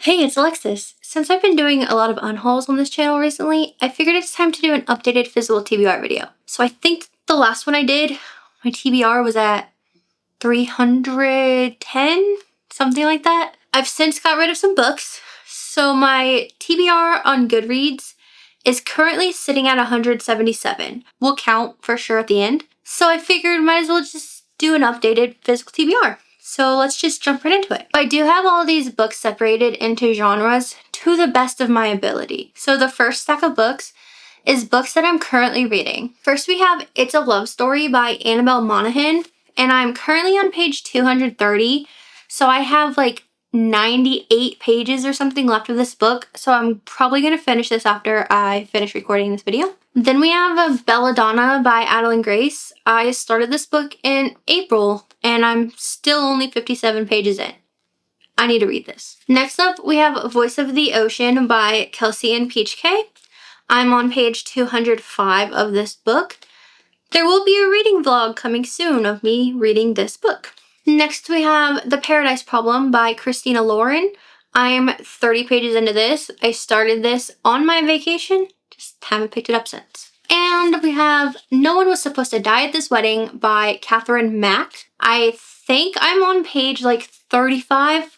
Hey, it's Alexis. Since I've been doing a lot of unhauls on this channel recently, I figured it's time to do an updated physical TBR video. So I think the last one I did, my TBR was at 310, something like that. I've since got rid of some books, so my TBR on Goodreads is currently sitting at 177. We'll count for sure at the end. So I figured might as well just do an updated physical TBR. So let's just jump right into it. I do have all of these books separated into genres to the best of my ability. So the first stack of books is books that I'm currently reading. First we have It's a Love Story by Annabelle Monaghan, and I'm currently on page 230. So I have like 98 pages or something left of this book. So I'm probably gonna finish this after I finish recording this video. Then we have Belladonna by Adeline Grace. I started this book in April and I'm still only 57 pages in. I need to read this. Next up, we have Voice of the Ocean by Kelsey and Peach K. I'm on page 205 of this book. There will be a reading vlog coming soon of me reading this book. Next, we have The Paradise Problem by Christina Lauren. I'm 30 pages into this. I started this on my vacation, just haven't picked it up since. And we have No One Was Supposed to Die at This Wedding by Catherine Mack. I think I'm on page like 35.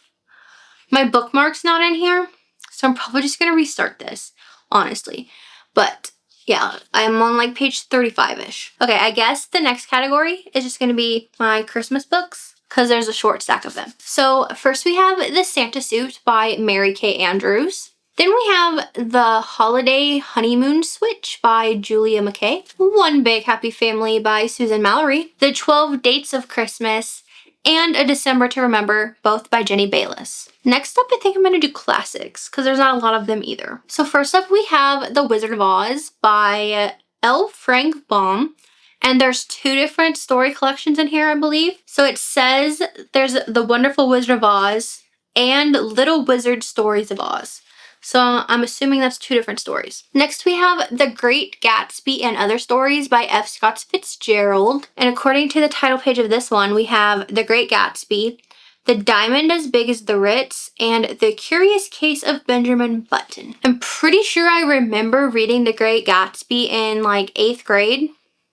My bookmark's not in here, so I'm probably just gonna restart this, honestly. But yeah, I'm on like page 35-ish. Okay, I guess the next category is just gonna be my Christmas books, because there's a short stack of them. So first we have The Santa Suit by Mary Kay Andrews. Then we have The Holiday Honeymoon Switch by Julia McKay. One Big Happy Family by Susan Mallory. The 12 Dates of Christmas and A December to Remember, both by Jenny Bayliss. Next up, I think I'm gonna do classics, because there's not a lot of them either. So first up, we have The Wizard of Oz by L. Frank Baum. And there's two different story collections in here, I believe. So it says there's The Wonderful Wizard of Oz and Little Wizard Stories of Oz. So I'm assuming that's two different stories. Next, we have The Great Gatsby and Other Stories by F. Scott Fitzgerald. And according to the title page of this one, we have The Great Gatsby, The Diamond as Big as the Ritz, and The Curious Case of Benjamin Button. I'm pretty sure I remember reading The Great Gatsby in like 8th grade.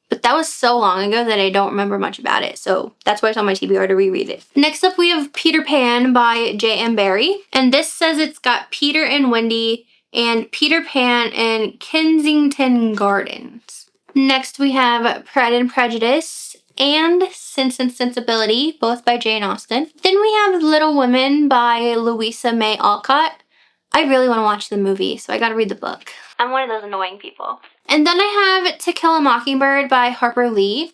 But that was so long ago that I don't remember much about it, so that's why it's on my TBR to reread it. Next up, we have Peter Pan by J.M. Barrie, and this says it's got Peter and Wendy and Peter Pan in Kensington Gardens. Next, we have Pride and Prejudice and Sense and Sensibility, both by Jane Austen. Then we have Little Women by Louisa May Alcott. I really want to watch the movie, so I gotta read the book. I'm one of those annoying people. And then I have To Kill a Mockingbird by Harper Lee.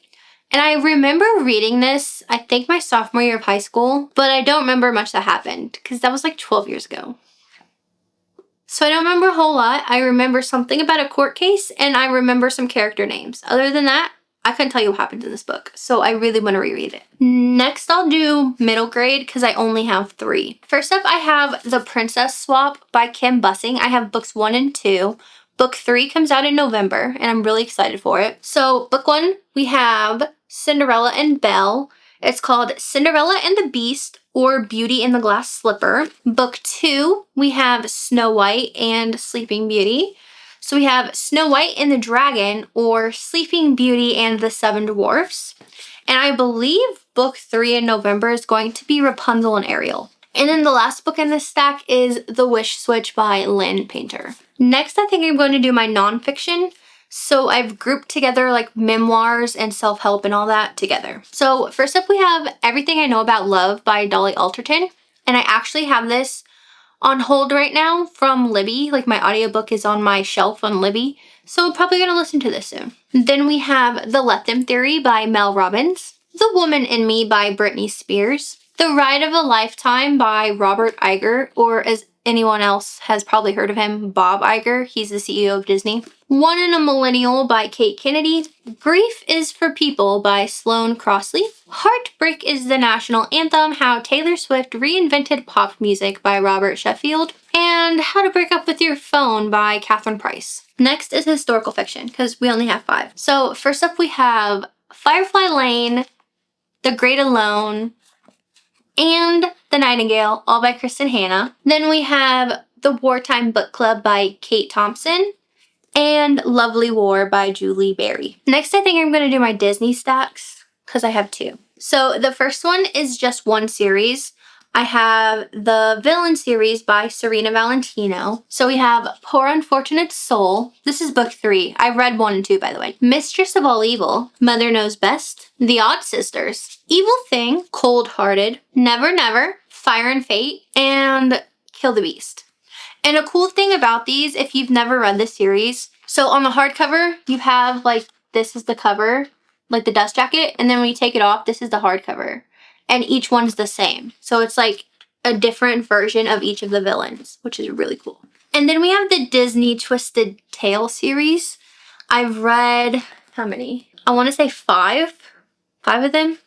And I remember reading this, I think my sophomore year of high school, but I don't remember much that happened because that was like 12 years ago. So I don't remember a whole lot. I remember something about a court case and I remember some character names. Other than that, I couldn't tell you what happened in this book, so I really want to reread it. Next, I'll do middle grade because I only have 3. First up, I have The Princess Swap by Kim Bussing. I have books 1 and 2. Book 3 comes out in November, and I'm really excited for it. So book 1, we have Cinderella and Belle. It's called Cinderella and the Beast or Beauty in the Glass Slipper. Book 2, we have Snow White and Sleeping Beauty. So we have Snow White and the Dragon or Sleeping Beauty and the 7 Dwarfs. And I believe book 3 in November is going to be Rapunzel and Ariel. And then the last book in this stack is The Wish Switch by Lynn Painter. Next, I think I'm going to do my nonfiction. So I've grouped together like memoirs and self-help and all that together. So first up, we have Everything I Know About Love by Dolly Alderton. And I actually have this on hold right now from Libby. Like my audiobook is on my shelf on Libby. So I'm probably going to listen to this soon. Then we have The Let Them Theory by Mel Robbins. The Woman in Me by Britney Spears. The Ride of a Lifetime by Robert Iger, or as anyone else has probably heard of him, Bob Iger. He's the CEO of Disney. One in a Millennial by Kate Kennedy. Grief is for People by Sloane Crossley. Heartbreak is the National Anthem, How Taylor Swift Reinvented Pop Music by Robert Sheffield. And How to Break Up with Your Phone by Catherine Price. Next is historical fiction, because we only have 5. So first up we have Firefly Lane, The Great Alone, and The Nightingale, all by Kristen Hanna. Then we have The Wartime Book Club by Kate Thompson. And Lovely War by Julie Berry. Next, I think I'm going to do my Disney stacks because I have two. So the first one is just one series. I have the Villain series by Serena Valentino. So we have Poor Unfortunate Soul. This is book 3. I read 1 and 2, by the way. Mistress of All Evil, Mother Knows Best, The Odd Sisters, Evil Thing, Cold Hearted, Never Never, Fire and Fate, and Kill the Beast. And a cool thing about these, if you've never read this series, so on the hardcover, you have like, this is the cover, like the dust jacket, and then when you take it off, this is the hardcover. And each one's the same. So it's like a different version of each of the villains, which is really cool. And then we have the Disney Twisted Tale series. I've read, how many? I want to say 5 of them.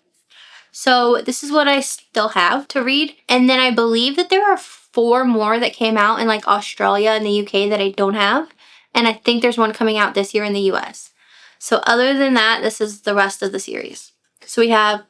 So this is what I still have to read. And then I believe that there are 4 more that came out in like Australia and the UK that I don't have. And I think there's one coming out this year in the US. So other than that, this is the rest of the series. So we have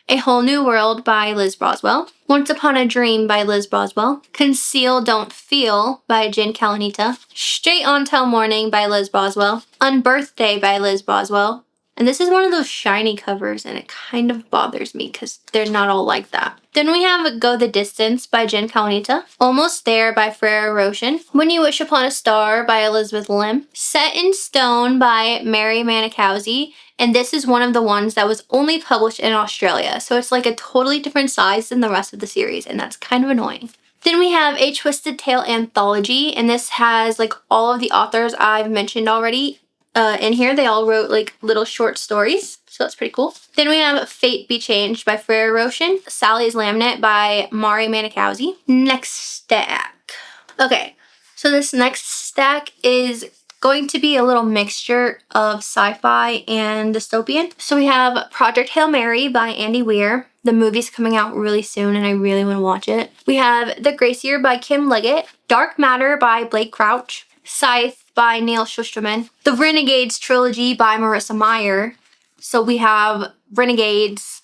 A Whole New World by Liz Broswell, Once Upon a Dream by Liz Broswell, Conceal Don't Feel by Jen Kalanita, Straight On Till Morning by Liz Broswell, Unbirthday by Liz Broswell. And this is one of those shiny covers, and it kind of bothers me because they're not all like that. Then we have Go the Distance by Jen Kalanita, Almost There by Freya Roshan, When You Wish Upon a Star by Elizabeth Lim, Set in Stone by Mary Manikowski, and this is one of the ones that was only published in Australia, so it's like a totally different size than the rest of the series, and that's kind of annoying. Then we have A Twisted Tale Anthology, and this has like all of the authors I've mentioned already in here. They all wrote like little short stories, so that's pretty cool. Then we have Fate Be Changed by Freya Roshan, Sally's Laminate by Mari Manikowski. Next stack. Okay, so this next stack is going to be a little mixture of sci-fi and dystopian. So we have Project Hail Mary by Andy Weir. The movie's coming out really soon and I really want to watch it. We have The Gracier by Kim Liggett, Dark Matter by Blake Crouch, Scythe by Neil Shusterman, The Renegades trilogy by Marissa Meyer. So we have Renegades.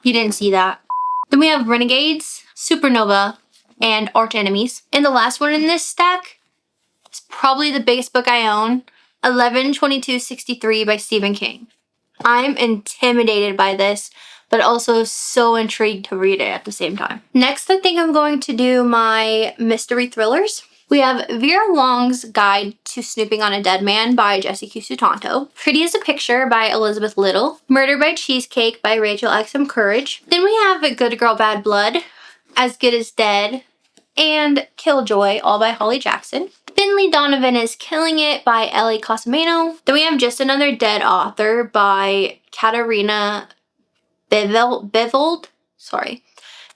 You didn't see that. Then we have Renegades, Supernova, and Arch Enemies. And the last one in this stack is probably the biggest book I own, 11/22/63 by Stephen King. I'm intimidated by this, but also so intrigued to read it at the same time. Next, I think I'm going to do my mystery thrillers. We have Vera Wong's Guide to Snooping on a Dead Man by Jesse Q. Sutanto, Pretty as a Picture by Elizabeth Little, Murder by Cheesecake by Rachel Exum Courage. Then we have Good Girl Bad Blood, As Good as Dead, and Killjoy, all by Holly Jackson. Finley Donovan is Killing It by Ellie Cosimano. Then we have Just Another Dead Author by Katarina Bivold. Sorry.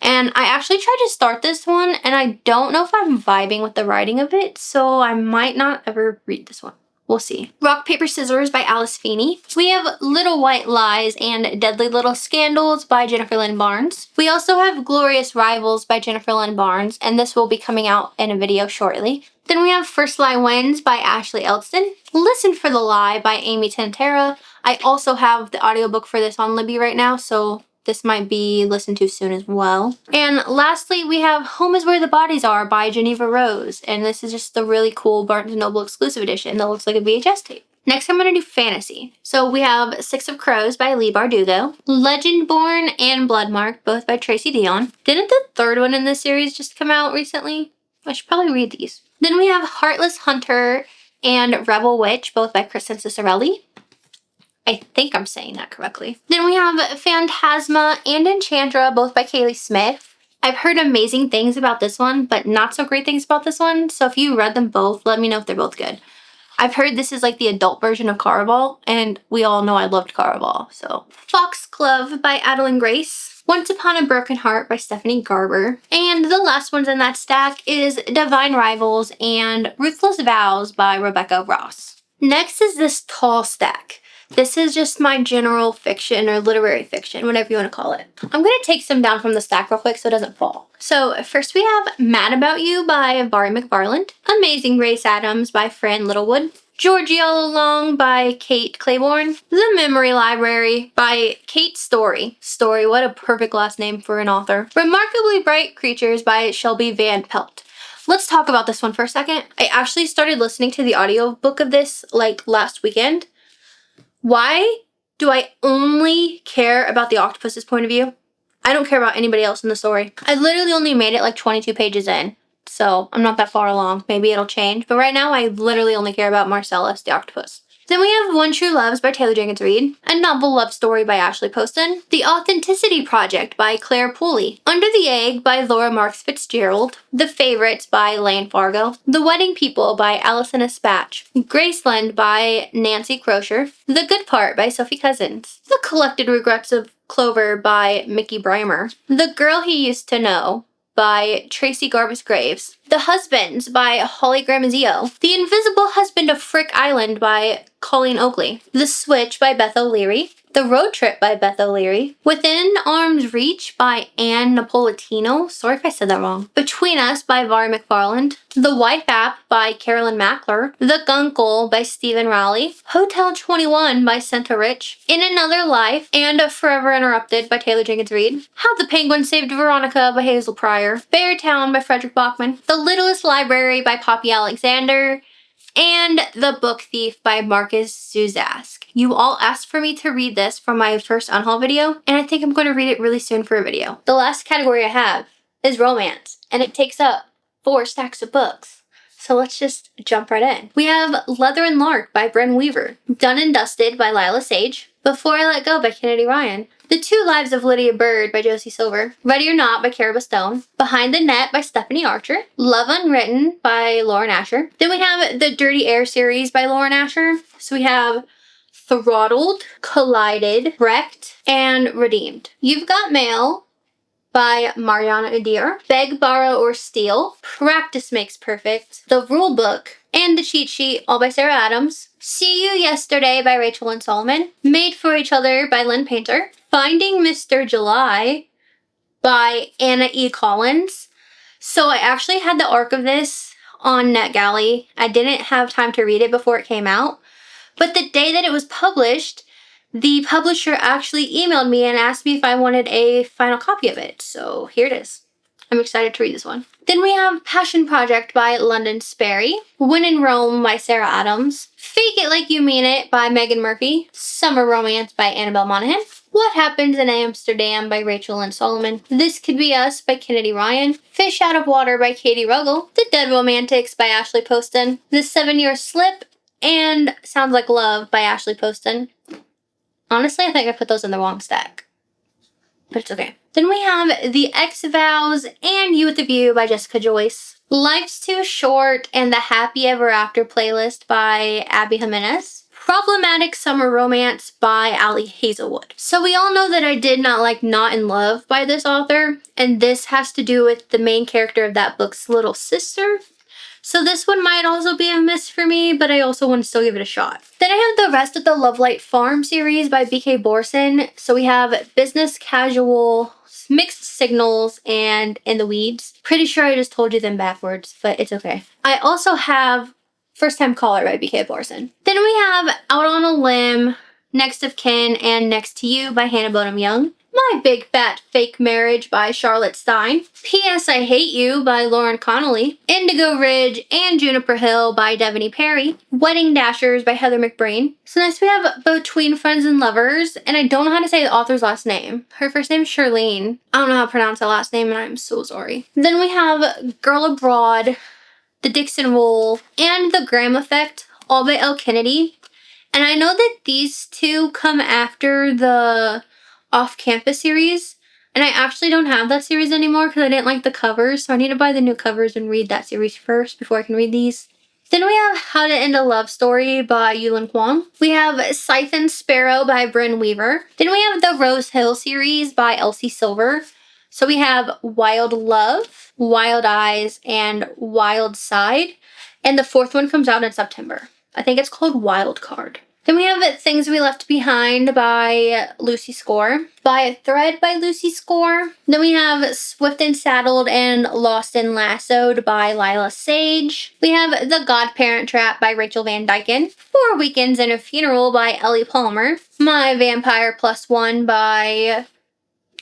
And I actually tried to start this one, and I don't know if I'm vibing with the writing of it, so I might not ever read this one. We'll see. Rock, Paper, Scissors by Alice Feeney. We have Little White Lies and Deadly Little Scandals by Jennifer Lynn Barnes. We also have Glorious Rivals by Jennifer Lynn Barnes, and this will be coming out in a video shortly. Then we have First Lie Wins by Ashley Elston. Listen for the Lie by Amy Tantera. I also have the audiobook for this on Libby right now, so this might be listened to soon as well. And lastly, we have Home is Where the Bodies Are by Geneva Rose. And this is just the really cool Barnes & Noble exclusive edition that looks like a VHS tape. Next, I'm going to do fantasy. So we have Six of Crows by Leigh Bardugo, Legendborn and Bloodmark, both by Tracy Deonn. Didn't the third one in this series just come out recently? I should probably read these. Then we have Heartless Hunter and Rebel Witch, both by Kristen Cicerelli. I think I'm saying that correctly. Then we have Phantasma and Enchantra, both by Kaylee Smith. I've heard amazing things about this one, but not so great things about this one. So if you read them both, let me know if they're both good. I've heard this is like the adult version of Caraval, and we all know I loved Caraval, so. Foxglove by Adeline Grace. Once Upon a Broken Heart by Stephanie Garber. And the last ones in that stack is Divine Rivals and Ruthless Vows by Rebecca Ross. Next is this tall stack. This is just my general fiction or literary fiction, whatever you want to call it. I'm going to take some down from the stack real quick so it doesn't fall. So first we have Mad About You by Vari McFarland, Amazing Grace Adams by Fran Littlewood, Georgie All Along by Kate Claiborne. The Memory Library by Kate Story. Story, what a perfect last name for an author. Remarkably Bright Creatures by Shelby Van Pelt. Let's talk about this one for a second. I actually started listening to the audiobook of this like last weekend. Why do I only care about the octopus's point of view? I don't care about anybody else in the story. I literally only made it like 22 pages in. So I'm not that far along. Maybe it'll change. But right now, I literally only care about Marcellus, the octopus. Then we have One True Loves by Taylor Jenkins Reid, a novel love story by Ashley Poston, The Authenticity Project by Claire Pooley, Under the Egg by Laura Marks Fitzgerald, The Favorites by Lane Fargo, The Wedding People by Allison Espatch, Graceland by Nancy Crocher, The Good Part by Sophie Cousins, The Collected Regrets of Clover by Mickey Breimer, The Girl He Used to Know by Tracy Garbus Graves, The Husbands by Holly Gramazio, The Invisible Husband of Frick Island by Colleen Oakley, The Switch by Beth O'Leary, The Road Trip by Beth O'Leary, Within Arm's Reach by Anne Napolitano, sorry if I said that wrong, Between Us by Vari McFarland, The Wife App by Carolyn Mackler, The Guncle by Stephen Rowley, Hotel 21 by Senta Rich, In Another Life, and Forever Interrupted by Taylor Jenkins Reid, How the Penguin Saved Veronica by Hazel Pryor, Beartown by Frederick Bachman, The Littlest Library by Poppy Alexander, and The Book Thief by Marcus Zuzask. You all asked for me to read this for my first unhaul video, and I think I'm going to read it really soon for a video. The last category I have is romance, and it takes up 4 stacks of books. So let's just jump right in. We have Leather and Lark by Bren Weaver, Done and Dusted by Lila Sage, Before I Let Go by Kennedy Ryan, The Two Lives of Lydia Bird by Josie Silver, Ready or Not by Cara Stone, Behind the Net by Stephanie Archer, Love Unwritten by Lauren Asher. Then we have the Dirty Air series by Lauren Asher. So we have Throttled, Collided, Wrecked, and Redeemed. You've Got Mail by Mariana Udir, Beg, Borrow, or Steal, Practice Makes Perfect, The Rule Book, and The Cheat Sheet, all by Sarah Adams, See You Yesterday by Rachel and Solomon, Made for Each Other by Lynn Painter, Finding Mr. July by Anna E. Collins. So I actually had the arc of this on NetGalley. I didn't have time to read it before it came out, but the day that it was published, the publisher actually emailed me and asked me if I wanted a final copy of it. So here it is. I'm excited to read this one. Then we have Passion Project by London Sperry, When in Rome by Sarah Adams, Fake It Like You Mean It by Megan Murphy, Summer Romance by Annabelle Monaghan, What Happens in Amsterdam by Rachel and Solomon, This Could Be Us by Kennedy Ryan, Fish Out of Water by Katie Ruggles, The Dead Romantics by Ashley Poston, The 7-Year Slip, and Sounds Like Love by Ashley Poston. Honestly, I think I put those in the wrong stack, but it's okay. Then we have The Ex-Vows and You with the View by Jessica Joyce, Life's Too Short and The Happy Ever After playlist by Abby Jimenez, Problematic Summer Romance by Allie Hazelwood. So we all know that I did not like Not in Love by this author, and this has to do with the main character of that book's little sister. So this one might also be a miss for me, but I also want to still give it a shot. Then I have the rest of the Lovelight Farm series by B.K. Borson. So we have Business Casual, Mixed Signals, and In the Weeds. Pretty sure I just told you them backwards, but it's okay. I also have First Time Caller by B.K. Borson. Then we have Out on a Limb, Next of Kin, and Next to You by Hannah Bonham Young, My Big Fat Fake Marriage by Charlotte Stein, P.S. I Hate You by Lauren Connolly, Indigo Ridge and Juniper Hill by Devaney Perry, Wedding Dashers by Heather McBrain. So next we have Between Friends and Lovers, and I don't know how to say the author's last name. Her first name is Charlene. I don't know how to pronounce her last name, and I'm so sorry. Then we have Girl Abroad, The Dixon Roll, and The Graham Effect, all by Elle Kennedy. And I know that these two come after the Off-Campus series, and I actually don't have that series anymore because I didn't like the covers, so I need to buy the new covers and read that series first before I can read these. Then we have How to End a Love Story by Yulin Kwong. We have Scythe and Sparrow by Bren Weaver. Then we have the Rose Hill series by Elsie Silver. So we have Wild Love, Wild Eyes, and Wild Side, and the 4th one comes out in September. I think it's called Wild Card. Then we have Things We Left Behind by Lucy Score. By a Thread by Lucy Score. Then we have Swift and Saddled and Lost and Lassoed by Lila Sage. We have The Godparent Trap by Rachel Van Dyken. 4 Weekends and a Funeral by Ellie Palmer. My Vampire Plus One by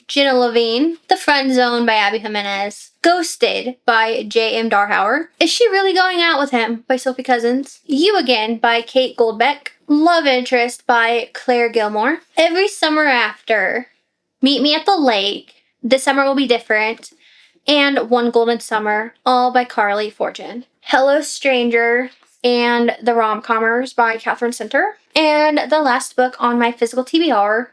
Jenna Levine. The Friend Zone by Abby Jimenez. Ghosted by J.M. Darhauer. Is She Really Going Out With Him by Sophie Cousins. You Again by Kate Goldbeck. Love Interest by Claire Gilmore. Every Summer After. Meet Me at the Lake. This Summer Will Be Different. And One Golden Summer, all by Carly Fortune. Hello Stranger and The Rom-Commers by Catherine Center. And the last book on my physical TBR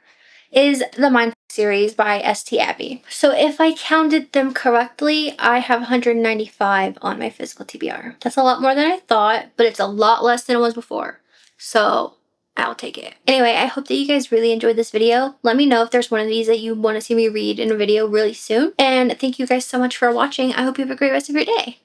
is the Mindful series by S.T. Abbey. So if I counted them correctly, I have 195 on my physical TBR. That's a lot more than I thought, but it's a lot less than it was before. So I'll take it. Anyway, I hope that you guys really enjoyed this video. Let me know if there's one of these that you want to see me read in a video really soon. And thank you guys so much for watching. I hope you have a great rest of your day.